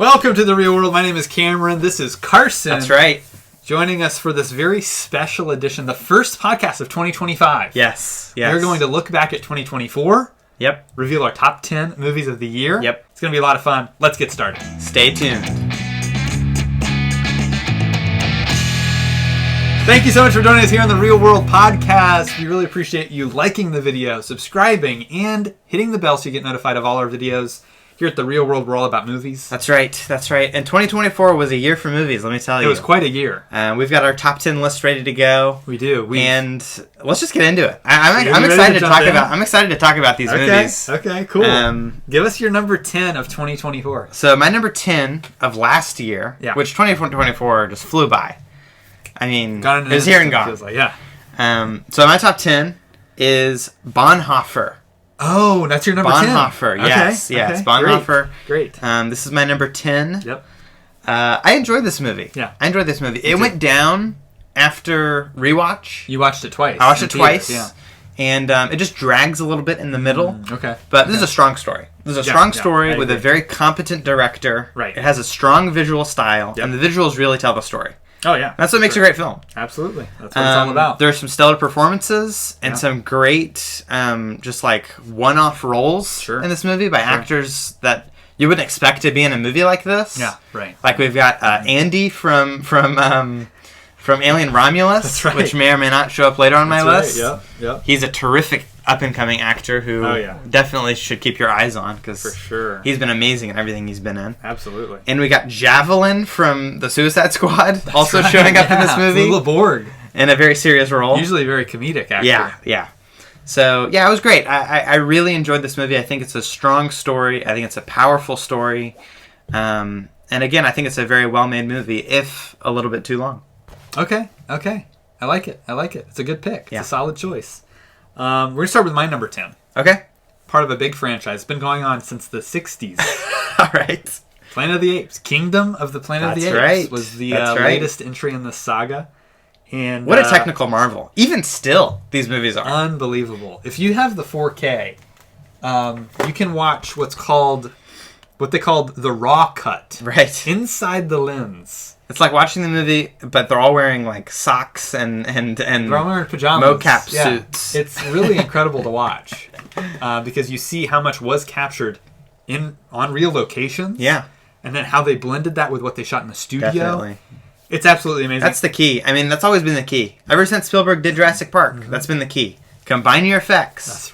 Welcome to The Real World. My name is Cameron. This is Carson. That's right. Joining us for this very special edition, the first podcast of 2025. Yes. We're going to look back at 2024. Yep. Reveal our top 10 movies of the year. Yep. It's going to be a lot of fun. Let's get started. Stay tuned. Thank you so much for joining us here on The Real World Podcast. We really appreciate you liking the video, subscribing, and hitting the bell so you get notified of all our videos. Here at The Real World, we're all about movies. That's right. And 2024 was a year for movies, let me tell you. It was quite a year. We've got our top 10 list ready to go. We do. And let's just get into it. I'm excited to talk about these movies. Okay, cool. Give us your number 10 of 2024. So my number 10 of last year, which 2024 just flew by. I mean, it was here and gone. Feels like, yeah. So my top 10 is Bonhoeffer. Oh, that's your number 10. Bonhoeffer, yes. Okay. Bonhoeffer. Great. This is my number 10. Yep. I enjoyed this movie. Yeah. I enjoyed this movie. It went down after rewatch. You watched it twice. I watched it twice. Yeah. And it just drags a little bit in the middle. Okay. But this is a strong story. This is a strong story with a very competent director. Right. It has a strong visual style. Yep. And the visuals really tell the story. Oh, yeah. That's what makes a great film. Absolutely. That's what it's all about. There's some stellar performances and some great just like one-off roles in this movie by actors that you wouldn't expect to be in a movie like this. Yeah, right. Like we've got Andy from Alien Romulus, which may or may not show up later on my list. Yep. He's a terrific up-and-coming actor who definitely should keep your eyes on because for sure he's been amazing in everything he's been in. Absolutely. And we got Javelin from the Suicide Squad also showing up in this movie. Lila Borg. In a very serious role. Usually very comedic actor. Yeah. So, it was great. I really enjoyed this movie. I think it's a strong story. I think it's a powerful story. And again, I think it's a very well-made movie, if a little bit too long. Okay. I like it. It's a good pick. It's a solid choice. We're going to start with my number 10. Okay. Part of a big franchise. It's been going on since the 60s. All right. Planet of the Apes. Kingdom of the Planet of the Apes was the latest entry in the saga. And what a technical marvel. Even still, these movies are. Unbelievable. If you have the 4K, you can watch what they called the raw cut. Right. Inside the lens. It's like watching the movie, but they're all wearing like socks and they're all wearing pajamas. Mocap suits. It's really incredible to watch because you see how much was captured on real locations. Yeah. And then how they blended that with what they shot in the studio. Definitely. It's absolutely amazing. That's the key. I mean, that's always been the key. Ever since Spielberg did Jurassic Park, that's been the key. Combine your effects. That's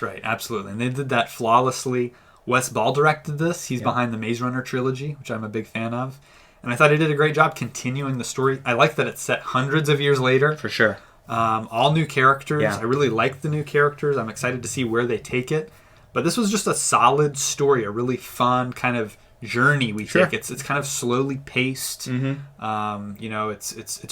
right. Absolutely. And they did that flawlessly. Wes Ball directed this. He's behind the Maze Runner trilogy, which I'm a big fan of. And I thought he did a great job continuing the story. I like that it's set hundreds of years later. For sure. All new characters. Yeah. I really like the new characters. I'm excited to see where they take it. But this was just a solid story, a really fun kind of journey we take. It's kind of slowly paced. It's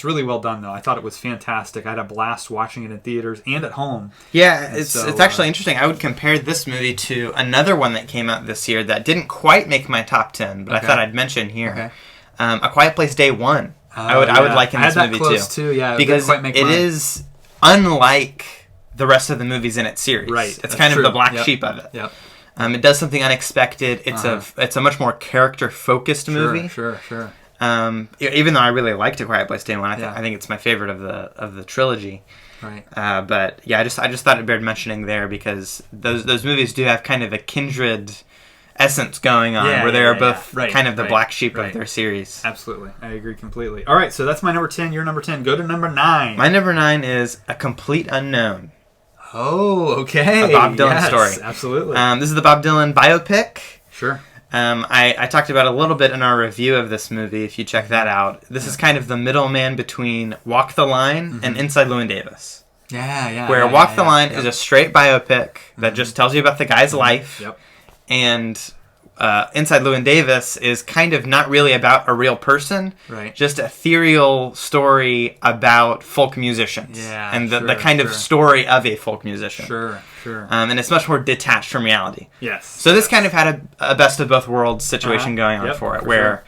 really well done though. I thought it was fantastic. I had a blast watching it in theaters and at home. Yeah, it's actually interesting. I would compare this movie to another one that came out this year that didn't quite make my top 10, but I thought I'd mention here. Okay. A Quiet Place Day One. I would like in this movie too. Yeah, because it is unlike the rest of the movies in its series. Right, it's kind of the black sheep of it. Yep. It does something unexpected. It's a much more character-focused movie. Sure. Even though I really liked A Quiet Place Day One, I think it's my favorite of the trilogy. Right. But yeah, I just thought it beared mentioning there because those movies do have kind of a kindred essence going on where they are both kind of the black sheep of their series. Absolutely. I agree completely. All right, so that's my number 10. Your number 10. Go to number 9. My number 9 is A Complete Unknown. Oh, okay. A Bob Dylan story. Absolutely. This is the Bob Dylan biopic. Sure. I talked about it a little bit in our review of this movie, if you check that out. This is kind of the middleman between Walk the Line and Inside Llewyn Davis. Where Walk the Line is a straight biopic that just tells you about the guy's life. Yep. And Inside Llewyn Davis is kind of not really about a real person, just a ethereal story about folk musicians and the kind of story of a folk musician. Sure. And it's much more detached from reality. Yes. So this kind of had a best of both worlds situation going on for it, where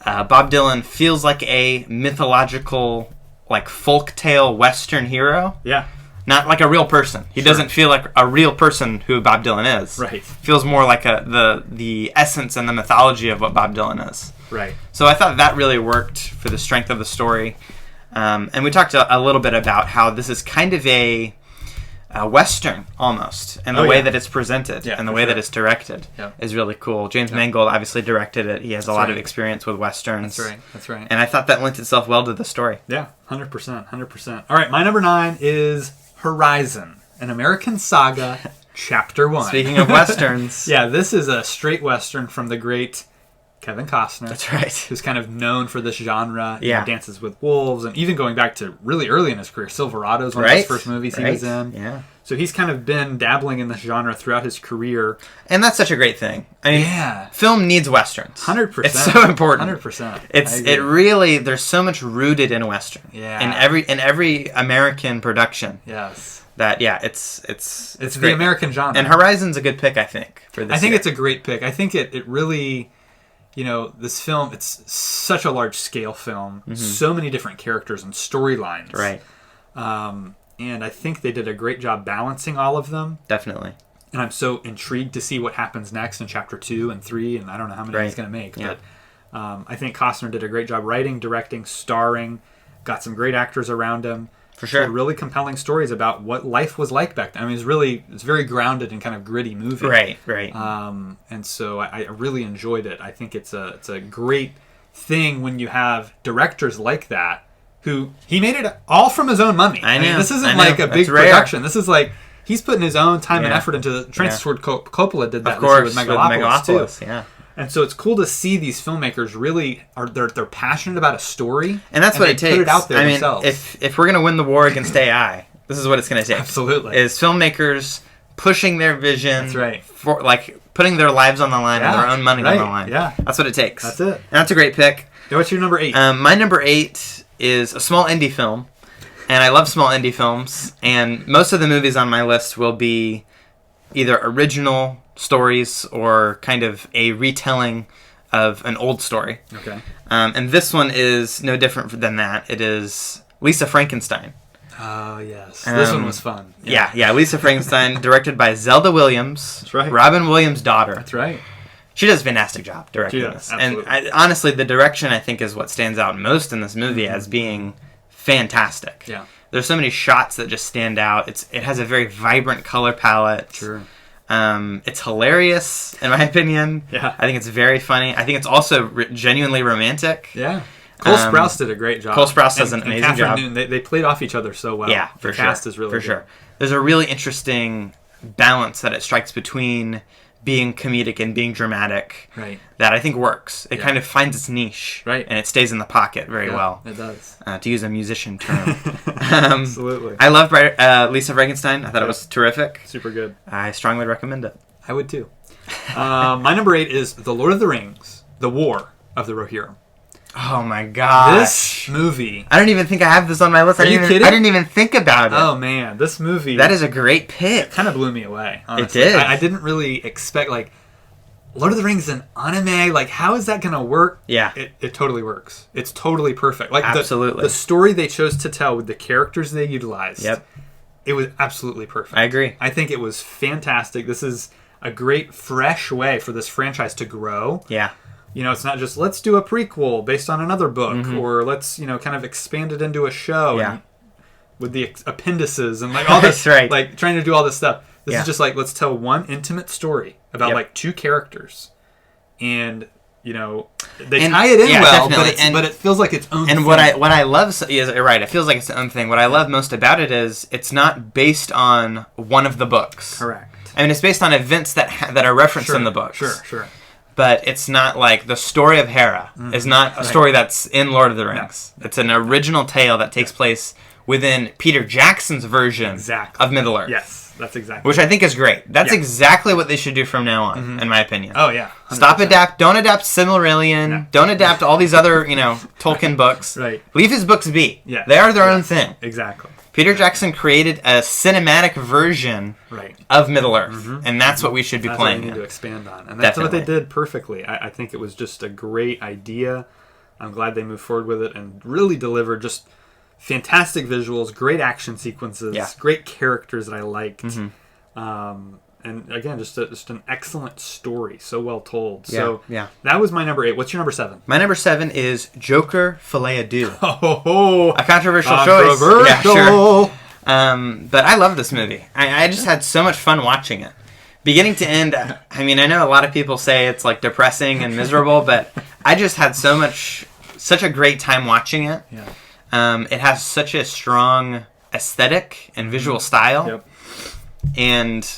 Bob Dylan feels like a mythological, like folk tale Western hero. Yeah. not like a real person. He doesn't feel like a real person who Bob Dylan is. Right. Feels more like the essence and the mythology of what Bob Dylan is. Right. So I thought that really worked for the strength of the story. And we talked a little bit about how this is kind of a Western almost, and the way that it's presented and the way that it's directed is really cool. James Mangold obviously directed it. He has a lot of experience with Westerns. That's right. And I thought that lent itself well to the story. Yeah, 100%. All right, my number 9 is Horizon, an American Saga, Chapter 1. Speaking of Westerns. Yeah, this is a straight Western from the great Kevin Costner. That's right. Who's kind of known for this genre. Yeah. Dances with Wolves, and even going back to really early in his career, Silverado's one of his first movies he was in. Yeah. So he's kind of been dabbling in this genre throughout his career. And that's such a great thing. I mean, film needs Westerns. 100%. It's so important. 100%. It really, there's so much rooted in Western. Yeah. In every American production. Yes. That, it's the great. American genre. And Horizon's a good pick, I think, for this I think year. it's a great pick. I think it really... You know, this film, it's such a large-scale film. Mm-hmm. So many different characters and storylines. Right. And I think they did a great job balancing all of them. Definitely. And I'm so intrigued to see what happens next in Chapter 2 and 3, and I don't know how many he's going to make. Yeah. But I think Costner did a great job writing, directing, starring, got some great actors around him. For sure. Told really compelling stories about what life was like back then. I mean, it's very grounded and kind of gritty movie. Right. And so I really enjoyed it. I think it's a great thing when you have directors like that who he made it all from his own money. I know. This isn't like a big production. This is like he's putting his own time and effort into it. Francis Ford Coppola did that with Megalopolis too. Yeah. And so it's cool to see these filmmakers really they're passionate about a story, and that's what it takes. Put it out there themselves. If we're gonna win the war against AI, this is what it's gonna take. Absolutely, is filmmakers pushing their vision. That's right. For putting their lives on the line and their own money on the line. Yeah, that's what it takes. That's it. And that's a great pick. What's your number 8? My number 8 is a small indie film, and I love small indie films. And most of the movies on my list will be either original stories or kind of a retelling of an old story. Okay. And this one is no different than that. It is Lisa Frankenstein. Oh, yes. This one was fun. Yeah. Lisa Frankenstein, directed by Zelda Williams. That's right. Robin Williams' daughter. That's right. She does a fantastic job directing this. Absolutely. And honestly, the direction, I think, is what stands out most in this movie as being fantastic. Yeah. There's so many shots that just stand out. It has a very vibrant color palette. Sure. It's hilarious, in my opinion. Yeah. I think it's very funny. I think it's also genuinely romantic. Yeah. Cole Sprouse did a great job. Cole Sprouse does an amazing job. Newton, they played off each other so well. Yeah, the cast is really good. sure. There's a really interesting balance that it strikes between being comedic and being dramatic. Right. That I think works. It kind of finds its niche. Right. And it stays in the pocket very well. It does. To use a musician term. Absolutely. I loved Lisa Frankenstein. I thought it was terrific. Super good. I strongly recommend it. I would too. My number 8 is The Lord of the Rings, The War of the Rohirrim. Oh my gosh. This movie. I don't even think I have this on my list. Are you kidding? I didn't even think about it. Oh man, this movie. That is a great pick. Kind of blew me away. Honestly. It did. I didn't really expect, Lord of the Rings is an anime. How is that going to work? Yeah. It totally works. It's totally perfect. Absolutely. The story they chose to tell with the characters they utilized. Yep. It was absolutely perfect. I agree. I think it was fantastic. This is a great, fresh way for this franchise to grow. Yeah. It's not just let's do a prequel based on another book, or let's kind of expand it into a show, and with the appendices and all this, right. Trying to do all this stuff. This is just let's tell one intimate story about two characters, and they tie it in well, but it feels like its own. And thing. what I love is you're right. It feels like its own thing. What I love most about it is it's not based on one of the books. Correct. I mean, it's based on events that are referenced in the books. Sure. But it's not like the story of Hera is not a story that's in Lord of the Rings. No. It's an original tale that takes place within Peter Jackson's version of Middle-earth. Yes, that's exactly. Which I think is great. That's exactly what they should do from now on, in my opinion. Oh, yeah. 100%. Don't adapt Silmarillion. No. Don't adapt all these other, Tolkien books. Right. Leave his books be. Yeah. They are their own thing. Exactly. Peter Jackson created a cinematic version of Middle-earth, and that's what we should be playing. That's what we need to expand on. And that's what they did perfectly. I think it was just a great idea. I'm glad they moved forward with it and really delivered just fantastic visuals, great action sequences, great characters that I liked. And again, just an excellent story, so well told. So that was my number 8. What's your number 7? My number 7 is Joker Filet-O-Doo. Oh, a controversial choice. Yeah, sure. But I love this movie. I just had so much fun watching it. Beginning to end, I mean, I know a lot of people say it's like depressing and miserable, but I just had such a great time watching it. Yeah. It has such a strong aesthetic and visual style. And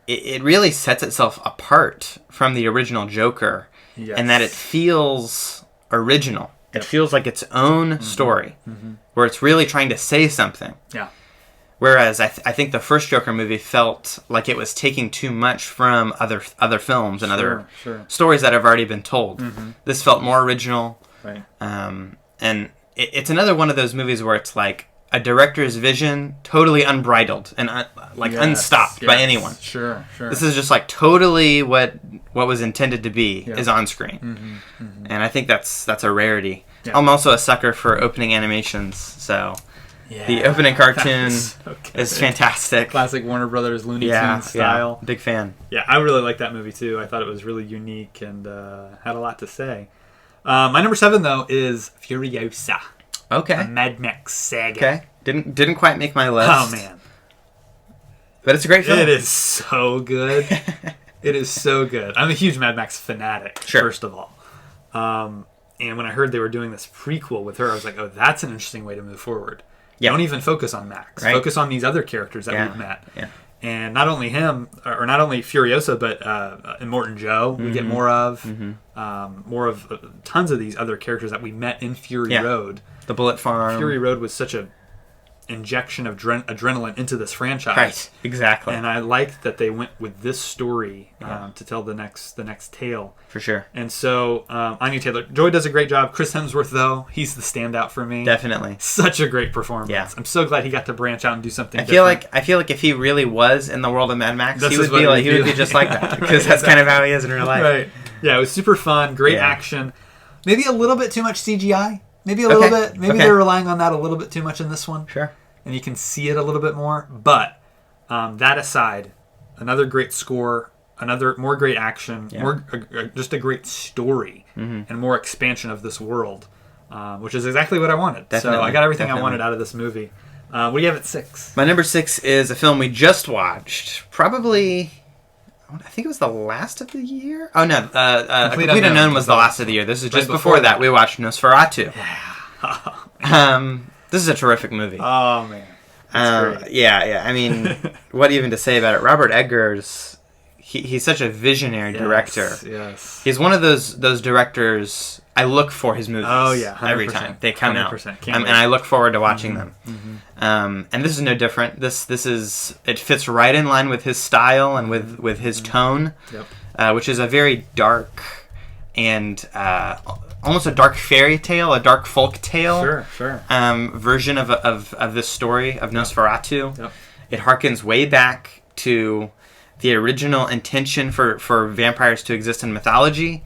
it really sets itself apart from the original Joker, and that it feels original. It feels like its own story, where it's really trying to say something. Yeah. Whereas I think the first Joker movie felt like it was taking too much from other films and other stories that have already been told. This felt more original. Right. And it's another one of those movies where it's like a director's vision totally unbridled and unstopped by anyone. Sure. This is just like totally what was intended to be is on screen. And I think that's a rarity. Yeah. I'm also a sucker for opening animations, so the opening cartoon is fantastic. Classic Warner Brothers Looney Tunes style. Big fan. Yeah, I really like that movie too. I thought it was really unique and had a lot to say. My number 7 though is Furiosa. Okay. A Mad Max saga. Okay. Didn't quite make my list. Oh man. But it's a great film. It is so good. It is so good. I'm a huge Mad Max fanatic, first of all. And when I heard they were doing this prequel with her, I was like, oh, that's an interesting way to move forward. Don't even focus on Max. Right. Focus on these other characters that we've met. Yeah. And not only him, or not only Furiosa, but Immortan Joe we get more of. More of tons of these other characters that we met in Fury Road. The Bullet Farm. Fury Road was such a injection of adrenaline into this franchise. Right, exactly. And I liked that they went with this story to tell the next tale. For sure. And so Anya Taylor-Joy does a great job. Chris Hemsworth, though, he's the standout for me. Definitely. Such a great performance. Yeah. I'm so glad he got to branch out and do something I feel like if he really was in the world of Mad Max, he would be just like that. Because that's kind of how he is in real life. Right. Yeah, it was super fun. Great action. Maybe a little bit too much CGI. Maybe a little bit. Maybe they're relying on that a little bit too much in this one. Sure. And you can see it a little bit more. But that aside, another great score, more great action, just a great story, and more expansion of this world, which is exactly what I wanted. Definitely, so I got everything I wanted out of this movie. What do you have at 6? My number 6 is a film we just watched. Probably, I think it was the last of the year. Oh no, Complete Unknown was the last of the year. This is just before that. We watched Nosferatu. Yeah. This is a terrific movie. Oh man. Yeah. I mean, what even to say about it? Robert Eggers, he's such a visionary director. Yes. He's one of those directors I look for his movies. Oh yeah, 100%, every time they come out, and I look forward to watching them. And this is no different. It fits right in line with his style and with his tone, which is a very dark and almost a dark fairy tale, a dark folk tale. Sure. Version of this story of Nosferatu. Yep. It harkens way back to the original intention for vampires to exist in mythology,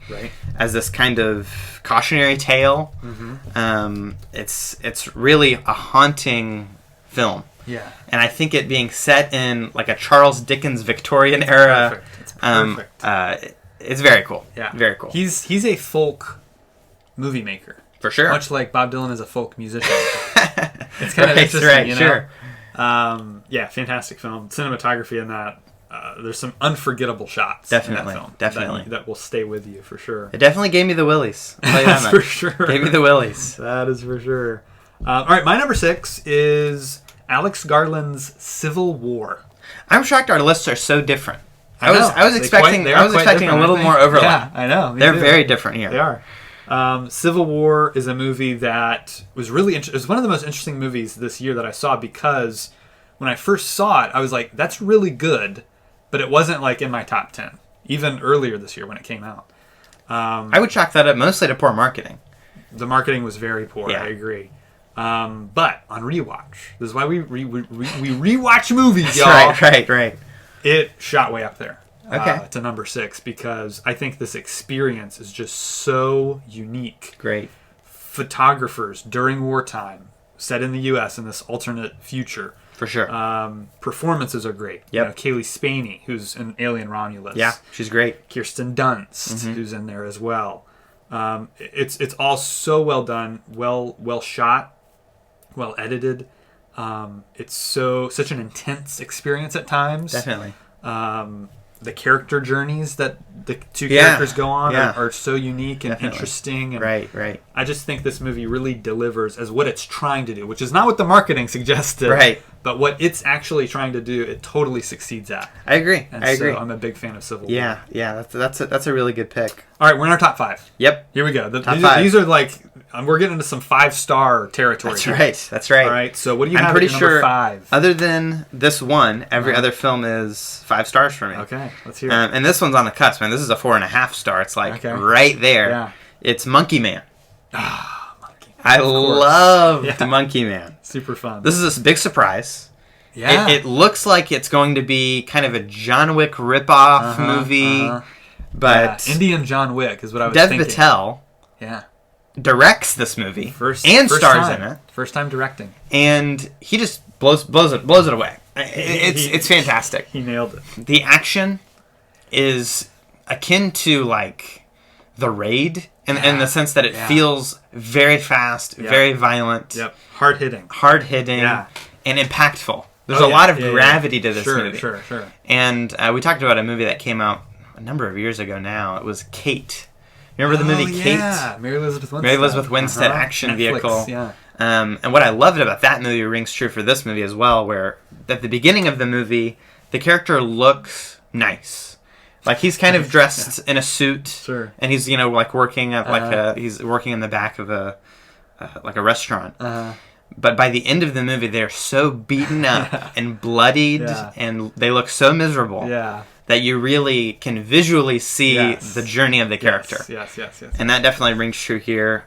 as this kind of cautionary tale. It's really a haunting film. Yeah. And I think it being set in like a Charles Dickens Victorian era, it's perfect. It's very cool. Yeah. Very cool. He's a folk movie maker. For sure. Much like Bob Dylan is a folk musician. It's kind of interesting, you know? Sure. Fantastic film. Cinematography in that. There's some unforgettable shots in that film. Definitely. That will stay with you for sure. It definitely gave me the willies. That's for sure. Gave me the willies. That is for sure. All right, my number 6 is Alex Garland's Civil War. I'm shocked our lists are so different. I was expecting a little more overlap. Yeah, I know. They're very different here. They are. Civil War is a movie that was really it was one of the most interesting movies this year that I saw, because when I first saw it, I was like, that's really good, but it wasn't like in my top 10, even earlier this year when it came out. I would chalk that up mostly to poor marketing. The marketing was very poor, I agree. But on rewatch, this is why we rewatch movies, y'all. Right. It shot way up there. To number 6, because I think this experience is just so unique. Great. Photographers during wartime set in the U.S. in this alternate future. For sure. Performances are great. Yep. Kaylee Spaney, who's an Alien Romulus. Yeah, she's great. Kirsten Dunst, who's in there as well. It's all so well done, well shot, well edited. It's such an intense experience at times. Definitely. The character journeys that the two characters go on are so unique and interesting. And right. I just think this movie really delivers as what it's trying to do, which is not what the marketing suggested. Right. But what it's actually trying to do, it totally succeeds at. I agree. And I agree. So I'm a big fan of Civil War. Yeah. That's a really good pick. All right, we're in our top 5. Yep. Here we go. Top 5. These are like we're getting into some 5-star territory. That's right. All right. So what do you have? I'm pretty at number sure 5? Other than this one, every other film is 5 stars for me. Okay, let's hear it. And this one's on the cusp, man. This is a 4.5 star. It's like right there. Yeah. It's Monkey Man. Monkey. I loved Monkey Man. Super fun. This is a big surprise. Yeah. It looks like it's going to be kind of a John Wick ripoff movie, but Indian John Wick is what I was Dev thinking. Patel directs this movie first stars time. in it. First time directing, and he just blows it away. It's fantastic. He nailed it. The action is akin to like The Raid in the sense that it feels very fast, very violent, hard hitting, and impactful. There's a lot of gravity to this movie. Sure. And we talked about a movie that came out a number of years ago now. It was Kate. You remember the movie Kate? Yeah, Mary Elizabeth Winstead action Netflix, vehicle. Yeah. And what I loved about that movie rings true for this movie as well, where at the beginning of the movie, the character looks nice. Like he's kind of dressed in a suit, and he's like working at he's working in the back of a restaurant. But by the end of the movie, they're so beaten up and bloodied, and they look so miserable that you really can visually see the journey of the character. Yes. And that definitely rings true here.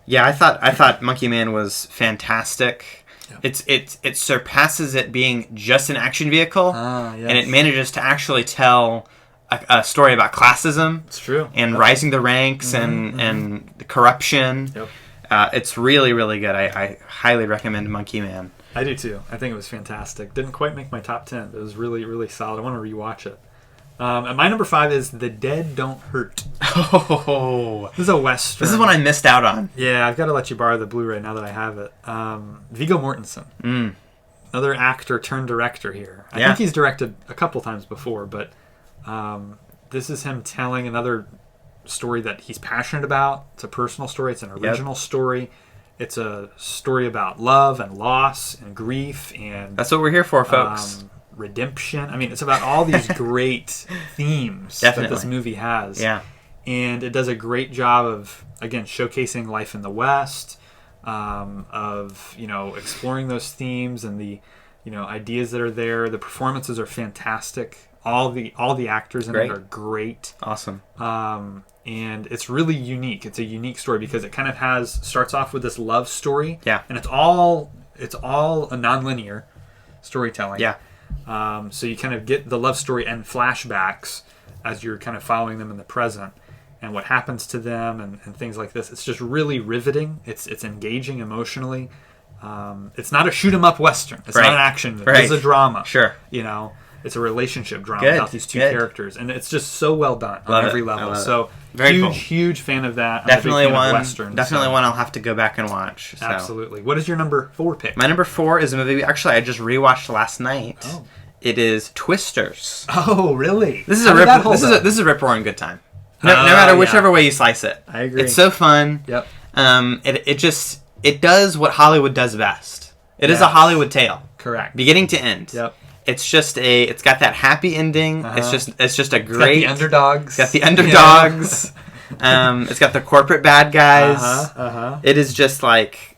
Yeah, I thought Monkey Man was fantastic. Yep. It surpasses it being just an action vehicle, and it manages to actually tell a story about classism. It's true. And rising the ranks and corruption. Yep. It's really, really good. I highly recommend Monkey Man. I do too. I think it was fantastic. Didn't quite make my top 10. It was really, really solid. I want to rewatch it. And my number 5 is The Dead Don't Hurt. Oh, this is a Western. This is one I missed out on. Yeah, I've got to let you borrow the Blu-ray now that I have it. Viggo Mortensen. Another actor turned director here. I think he's directed a couple times before, but this is him telling another story that he's passionate about. It's a personal story. It's an original story. It's a story about love and loss and grief and that's what we're here for, folks. Redemption. I mean, it's about all these great themes that this movie has. Yeah. And it does a great job of, again, showcasing life in the West, of, exploring those themes and the, ideas that are there. The performances are fantastic. All the actors in it are great. Awesome. And it's really unique. It's a unique story because it kind of starts off with this love story. Yeah. And it's all a nonlinear storytelling. Yeah. So you kind of get the love story and flashbacks as you're kind of following them in the present and what happens to them and things like this. It's just really riveting. It's engaging emotionally. It's not a shoot 'em up Western. It's not an action movie. It's a drama. Sure. It's a relationship drama about these two characters, and it's just so well done on every level. So huge fan of that. Definitely I'm a big fan one. of Westerns, definitely one I'll have to go back and watch. So. Absolutely. What is your number 4 pick? My number 4 is a movie actually I just rewatched last night. Oh. It is Twisters. Oh, really? This is this is a rip roaring good time. No matter whichever way you slice it. I agree. It's so fun. Yep. It does what Hollywood does best. It is a Hollywood tale. Correct. Beginning to end. Yep. It's it's got that happy ending. It's just a great. It's got the underdogs. It's got the underdogs. It's got the corporate bad guys. It is just like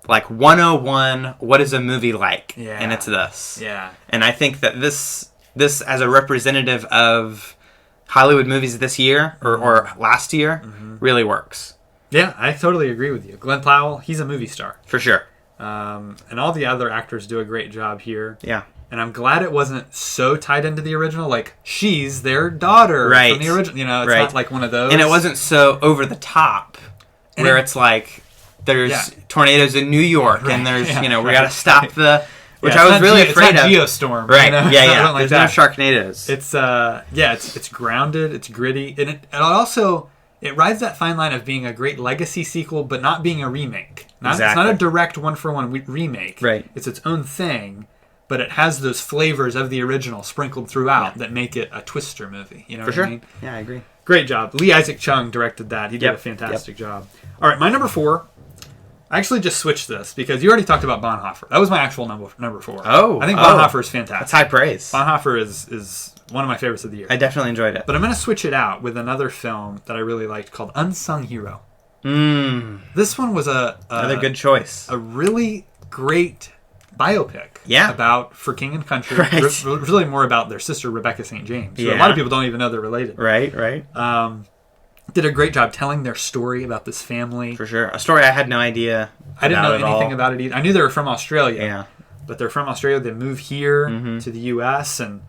101. What is a movie like? Yeah. And it's this. Yeah. And I think that this as a representative of Hollywood movies this year or last year really works. Yeah, I totally agree with you. Glenn Powell, he's a movie star. For sure. And all the other actors do a great job here. Yeah. And I'm glad it wasn't so tied into the original. Like, she's their daughter from the original. It's not like one of those. And it wasn't so over the top where it's like, there's tornadoes in New York, and there's we got to stop the. Which I was really afraid of. It's not Geostorm. Right. Yeah. Like there's no Sharknadoes. It's grounded. It's gritty, and it also rides that fine line of being a great legacy sequel, but not being a remake. It's not a direct one-for-one remake. Right. It's its own thing, but it has those flavors of the original sprinkled throughout that make it a Twister movie. You know what I mean? Yeah, I agree. Great job. Lee Isaac Chung directed that. He did a fantastic job. All right, my number 4. I actually just switched this because you already talked about Bonhoeffer. That was my actual number 4. Oh. I think Bonhoeffer is fantastic. That's high praise. Bonhoeffer is one of my favorites of the year. I definitely enjoyed it. But I'm going to switch it out with another film that I really liked called Unsung Hero. This one was another good choice. A really great biopic. Yeah. About For King and Country. Right. Really more about their sister, Rebecca St. James. So a lot of people don't even know they're related. Right. Did a great job telling their story about this family. For sure. A story I had no idea I didn't know anything about it either. I knew they were from Australia. Yeah. But they're from Australia. They move here to the U.S. and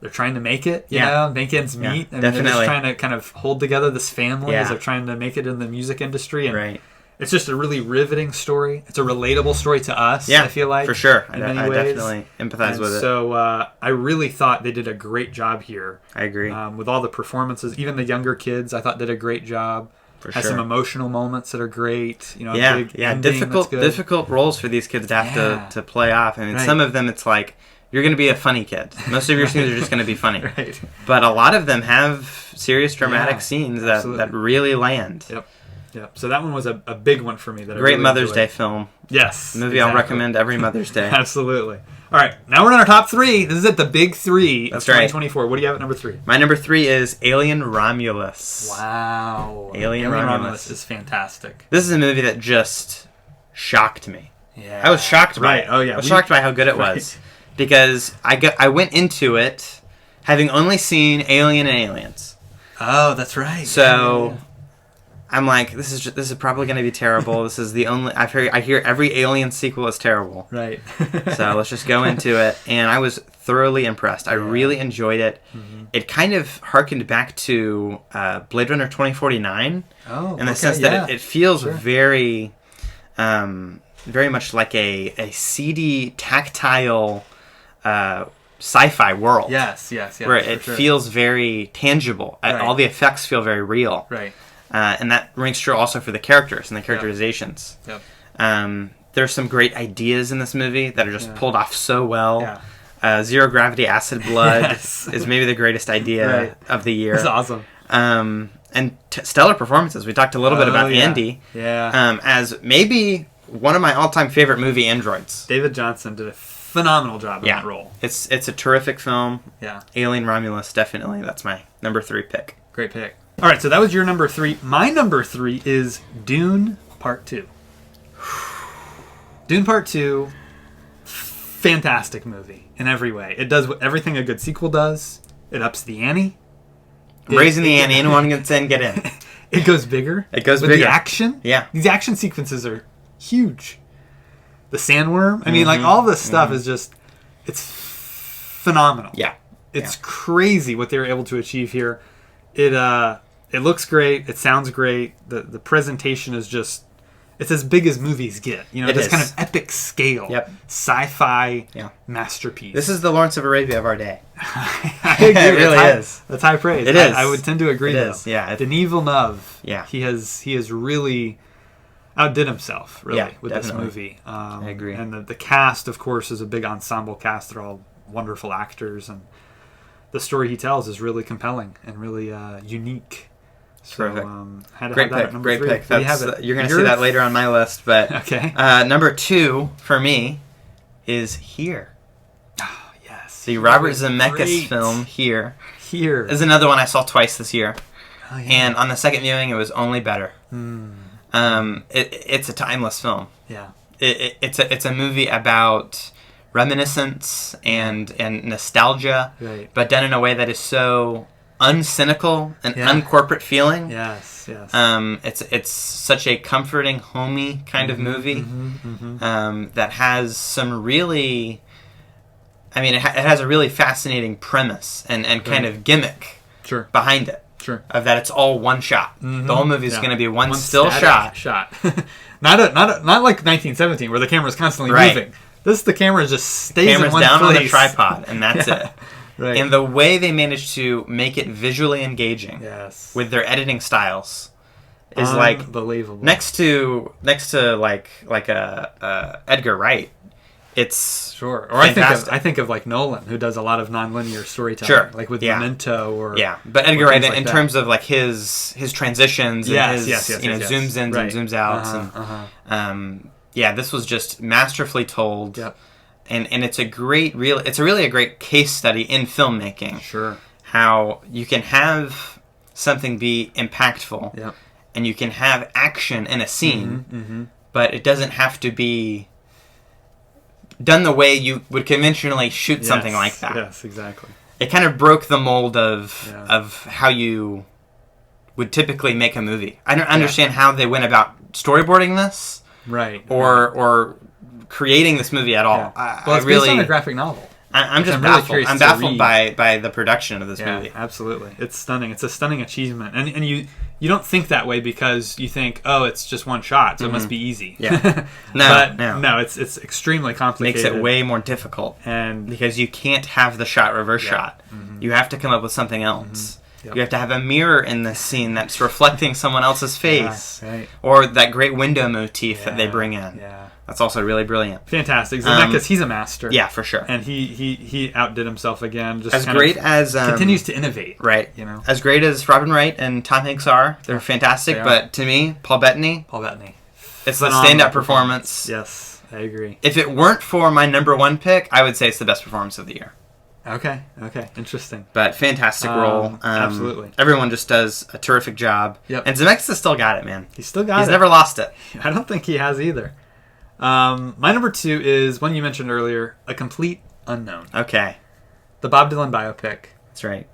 they're trying to make it, you know, make ends meet. I mean, definitely. They're just trying to kind of hold together this family as they're trying to make it in the music industry. And it's just a really riveting story. It's a relatable story to us, I feel like. For sure. In many I ways. definitely empathize with it. So I really thought they did a great job here. I agree. With all the performances, even the younger kids, I thought did a great job. Has some emotional moments that are great. You know, difficult roles for these kids to have to play off. I mean, some of them it's like you're going to be a funny kid. Most of your scenes are just going to be funny. But a lot of them have serious dramatic scenes that really land. Yep. So that one was a big one for me. That Great I really Mother's enjoyed. Day film. Yes. Movie I'll recommend every Mother's Day. Absolutely. All right. Now we're on our top 3. This is at the big 3 of 2024. What do you have at number 3? My number 3 is Alien Romulus. Wow. Alien Romulus is fantastic. This is a movie that just shocked me. Yeah. I was shocked by it. Oh, yeah. I was shocked by how good it was. Because I went into it having only seen Alien and Aliens. Oh, that's right. So I'm like, this is probably going to be terrible. This is the only I hear every Alien sequel is terrible. Right. So let's just go into it, and I was thoroughly impressed. I really enjoyed it. It kind of harkened back to Blade Runner 2049. Oh, in the sense that it feels very, very much like a seedy, tactile sci-fi world. Yes. Where it feels very tangible. All the effects feel very real. Right. And that rings true also for the characters and the characterizations. Yep. There's some great ideas in this movie that are just pulled off so well. Zero Gravity Acid Blood is maybe the greatest idea of the year. It's awesome. And stellar performances. We talked a little bit about Andy. As maybe one of my all-time favorite movie androids. David Johnson did a phenomenal job in that role. It's a terrific film. Yeah. Alien Romulus, definitely. That's my number 3 pick. Great pick. All right, so that was your number 3. My number 3 is Dune Part 2. Dune Part 2, fantastic movie in every way. It does everything a good sequel does. It ups the ante. Raising the ante. Anyone gets in, get in. It goes bigger. It goes with bigger. The action. Yeah. These action sequences are huge. The sandworm. I mean, like, all this stuff is just, it's phenomenal. Yeah. It's crazy what they were able to achieve here. It looks great. It sounds great. The presentation is just, it's as big as movies get. You know, this kind of epic scale. Sci-fi masterpiece. This is the Lawrence of Arabia of our day. I agree. It really is. That's high praise. It is. I would tend to agree, though. Is. Yeah. Denis Villeneuve. Yeah. He has really outdid himself, really, with definitely. this movie. I agree. And the cast, of course, is a big ensemble cast. They're all wonderful actors, and the story he tells is really compelling and really unique. So, great pick. Great 3. pick. You're going to see that later on my list. But okay. Number 2 for me is Here. Oh, yes. The Robert Zemeckis film Here. Here is another one I saw twice this year. Oh, yeah. And on the second viewing, it was only better. It's a timeless film. Yeah. It's a movie about reminiscence and nostalgia, but done in a way that is so uncynical and uncorporate feeling. Yes. It's such a comforting, homey kind of movie that has some really, I mean, it has a really fascinating premise and kind of gimmick behind it. Sure. Of that, it's all one shot. Mm-hmm. The whole movie is Yeah. going to be one still shot. Not like 1917 where the camera's constantly Right. moving. The camera just stays Camera's in one down place. on the tripod, and that's Yeah. it. Right. And the way they managed to make it visually engaging Yes. with their editing styles is like unbelievable. next to like Edgar Wright. It's Sure. Or fantastic. I think of like Nolan, who does a lot of nonlinear storytelling, Sure. like with Yeah. Memento or but Edgar Wright things like in that. terms of like his transitions and Yes, his yes, you know yes. zooms in Right. and zooms out and this was just masterfully told. Yep. And it's really a great case study in filmmaking. Sure. How you can have something be impactful. Yep. And you can have action in a scene, Mm-hmm. but it doesn't have to be done the way you would conventionally shoot something like that. Yes, exactly. It kind of broke the mold of Yeah. how you would typically make a movie. I don't understand how they went about storyboarding this, Right. or creating this movie at all. Yeah. Well, it's based on a graphic novel. I'm just I'm really baffled. curious I'm to baffled read. by the production of this Yeah, movie. absolutely. It's stunning. It's a stunning achievement. And you don't think that way because you think, oh, it's just one shot, so it must be easy. Yeah. No, it's extremely complicated. Makes it way more difficult. And Because you can't have the shot reverse shot. Mm-hmm. You have to come up with something else. Yep. You have to have a mirror in the scene that's reflecting someone else's face. Right. Or that great window motif that they bring in. Yeah. That's also really brilliant. Fantastic. Zemeckis, he's a master. Yeah, for sure. And he outdid himself again. Just As kind great of as... continues to innovate. Right. You know. As great as Robin Wright and Tom Hanks are, they're fantastic, They are. but to me, Paul Bettany, Paul Bettany. it's the Phenomenal stand-up performance. Yes, I agree. If it weren't for my number one pick, I would say it's the best performance of the year. Okay. Interesting. But fantastic role. Absolutely. Everyone just does a terrific job. Yep. And Zemeckis has still got it, man. He's still got He's it. never lost it. I don't think he has either. My number 2 is one you mentioned earlier, A Complete Unknown. Okay. The Bob Dylan biopic. That's right.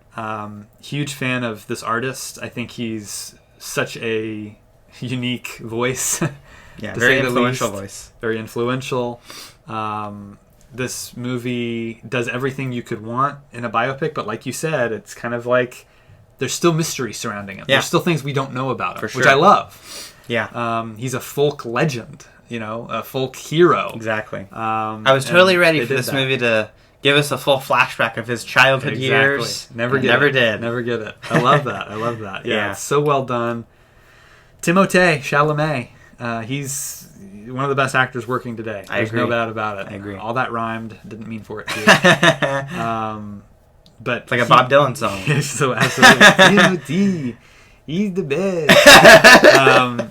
Huge fan of this artist. I think he's such a unique voice. Yeah, to very say the influential least. voice. Very influential. This movie does everything you could want in a biopic, but like you said, it's kind of like there's still mystery surrounding him. Yeah. There's still things we don't know about him, For sure. which I love. Yeah. He's a folk legend, a folk hero. Exactly. I I was totally ready for this movie to give us a full flashback of his childhood years. Never get it. Never get it. I love that. I love that. Yeah, Yeah. it's so well done. Timothée Chalamet. He's one of the best actors working today. There's no agree. doubt about it. I agree. All that rhymed. Didn't mean for it to. But It's like a Bob Dylan song. So absolutely. Timothy, he's the best.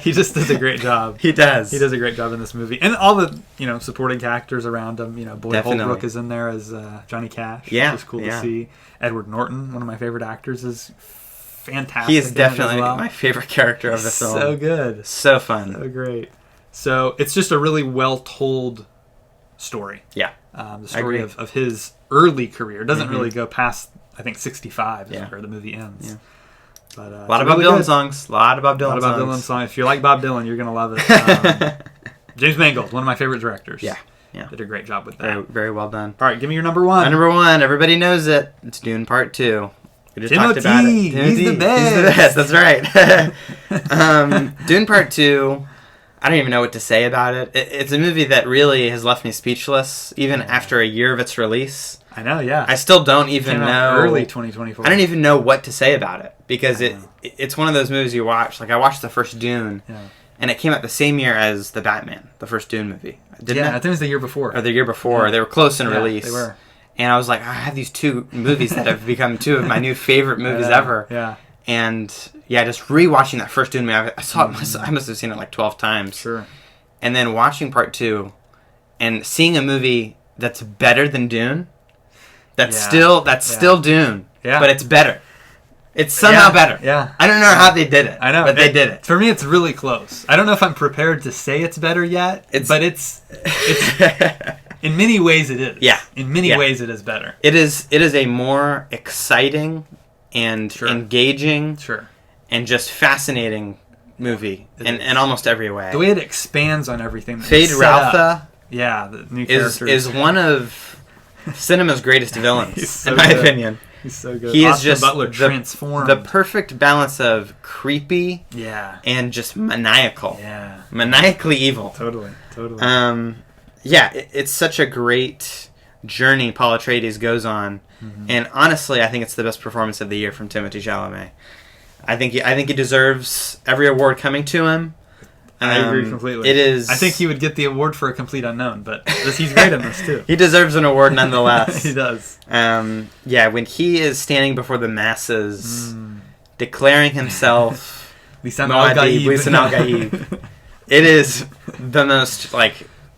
He just does a great job. He does. He does a great job in this movie, and all the supporting actors around him. Boyd Definitely. Holbrook is in there as Johnny Cash. Yeah, which is cool yeah. to see. Edward Norton, one of my favorite actors, is fantastic. He is in it definitely as well. my favorite character of the film. So good, So fun. so great. So it's just a really well told story. Yeah. The story agree. of his early career. It doesn't really go past, I think, 65 is Yeah. where the movie ends. Yeah. But, A lot of Bob Dylan songs. A lot of Bob Dylan songs. If you like Bob Dylan, you're going to love it. James Mangold, one of my favorite directors. Yeah. Yeah. Did a great job with that. Very, very well done. All right, give me your number 1. My number 1, everybody knows it. It's Dune Part 2. We just talked about it. Timothy, he's the best. He's the best, that's right. Dune Part 2, I don't even know what to say about it. It's a movie that really has left me speechless, even after a year of its release. I know, yeah. I still don't even Came out know. early 2024. I don't even know what to say about it, because it's one of those movies you watch. Like, I watched the first Dune, and it came out the same year as The Batman, the first Dune movie. Didn't I it? think it was the year before. Or the year before. They were close in release. They were. And I was like, I have these 2 movies that have become 2 of my new favorite movies ever. Yeah. And yeah, just rewatching that first Dune movie, I saw it. I must have seen it like 12 times. Sure. And then watching Part 2, and seeing a movie that's better than Dune. That's still Dune. Yeah. But it's better. It's somehow better. Yeah. I don't know how they did it. I know, but they did it. For me, it's really close. I don't know if I'm prepared to say it's better yet, but it's in many ways it is. Yeah. In many ways it is better. It is a more exciting and engaging and just fascinating movie in almost every way. The way it expands on everything. Fade Ralpha the new character is one of cinema's greatest villains, so in my good. opinion. He's so good. He is Austin just Butler transformed. the perfect balance of creepy and just maniacal. Yeah. Maniacally evil. Totally. It's such a great journey Paul Atreides goes on. Mm-hmm. And honestly, I think it's the best performance of the year from Timothée Chalamet. I think he deserves every award coming to him. I agree completely. It is. I think he would get the award for A Complete Unknown, but he's great in this too. He deserves an award nonetheless. He does. When he is standing before the masses, declaring himself Lisan al-Gaib. It is the most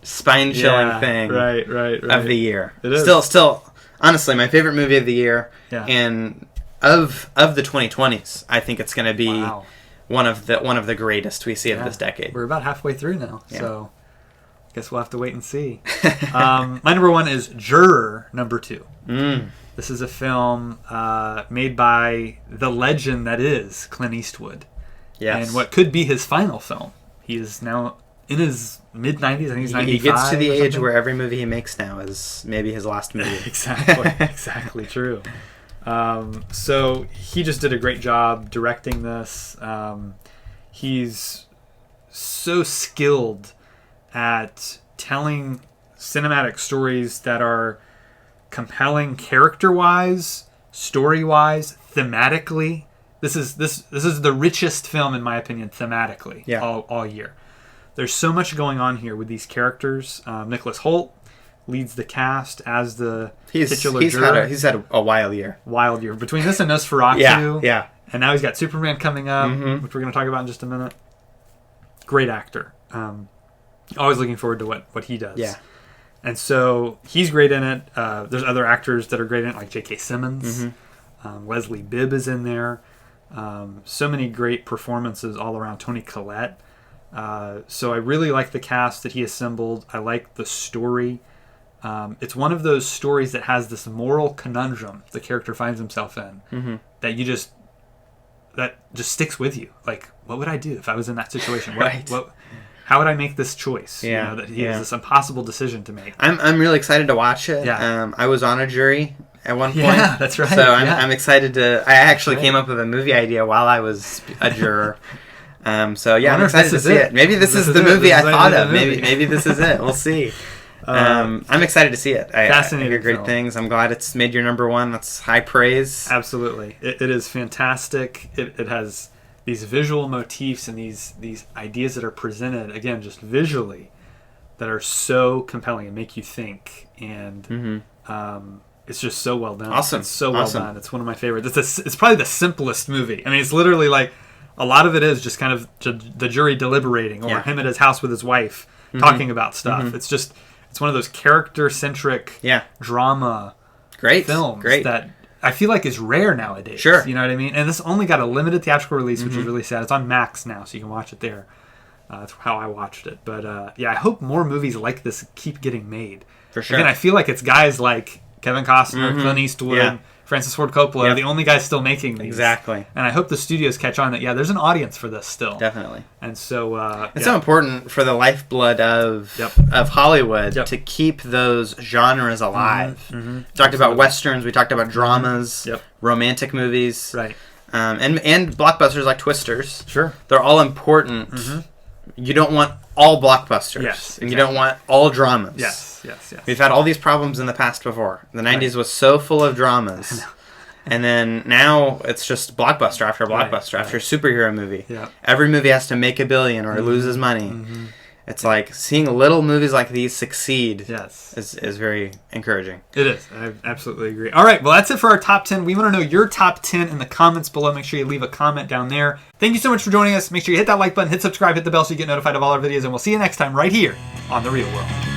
spine-chilling thing right. of the year. It is. Still, honestly, my favorite movie of the year, and of the 2020s, I think it's going to be one of the greatest we see of this decade. We're about halfway through now, so I guess we'll have to wait and see. My number one is Juror number 2. This is a film made by the legend that is Clint Eastwood. Yes. And what could be his final film. He is now in his mid-90s. I think he's 95. He gets to the age where every movie he makes now is maybe his last movie. Exactly true. So he just did a great job directing this. He's so skilled at telling cinematic stories that are compelling character-wise, story-wise, thematically. This is the richest film, in my opinion, thematically all year. There's so much going on here with these characters. Nicholas Hoult leads the cast as the titular juror. He's had a wild year. Wild year. Between this and Nosferatu. Yeah. And now he's got Superman coming up, which we're going to talk about in just a minute. Great actor. Always looking forward to what he does. Yeah. And so he's great in it. There's other actors that are great in it, like J.K. Simmons. Leslie Bibb is in there. So many great performances all around. Toni Collette. So I really like the cast that he assembled. I like the story. It's one of those stories that has this moral conundrum the character finds himself in that just sticks with you. Like, what would I do if I was in that situation? How would I make this choice? Yeah, that he has this impossible decision to make. I'm really excited to watch it. Yeah. I was on a jury at one point. Yeah, that's right. So I'm excited to. I actually came up with a movie idea while I was a juror. I'm excited to see it. Maybe this is the movie I thought of. Maybe this is it. We'll see. I'm excited to see it. Fascinating. I hear great things. I'm glad it's made your number one. That's high praise. Absolutely. It is fantastic. It has these visual motifs and these ideas that are presented, again, just visually, that are so compelling and make you think. And it's just so well done. Awesome. It's so well done. It's one of my favorites. It's probably the simplest movie. I mean, it's literally like a lot of it is just kind of the jury deliberating or him at his house with his wife talking about stuff. It's one of those character-centric drama films that I feel like is rare nowadays. Sure. You know what I mean? And this only got a limited theatrical release, which is really sad. It's on Max now, so you can watch it there. That's how I watched it. But I hope more movies like this keep getting made. For sure. Again, I feel like it's guys like Kevin Costner, Clint Eastwood, Francis Ford Coppola are the only guys still making these. Exactly. And I hope the studios catch on that, there's an audience for this still. Definitely. And so... it's so important for the lifeblood of Hollywood to keep those genres alive. We talked about Westerns, we talked about dramas, romantic movies. Right. And blockbusters like Twisters. Sure. They're all important. You don't want all blockbusters. Yes, exactly. And you don't want all dramas. Yes. We've had all these problems in the past before. The 90s was so full of dramas. And then now it's just blockbuster after blockbuster after superhero movie. Yeah. Every movie has to make $1 billion or it loses money. It's like seeing little movies like these succeed is very encouraging. It is. I absolutely agree. All right. Well, that's it for our top 10. We want to know your top 10 in the comments below. Make sure you leave a comment down there. Thank you so much for joining us. Make sure you hit that like button, hit subscribe, hit the bell so you get notified of all our videos, and we'll see you next time right here on The Real World.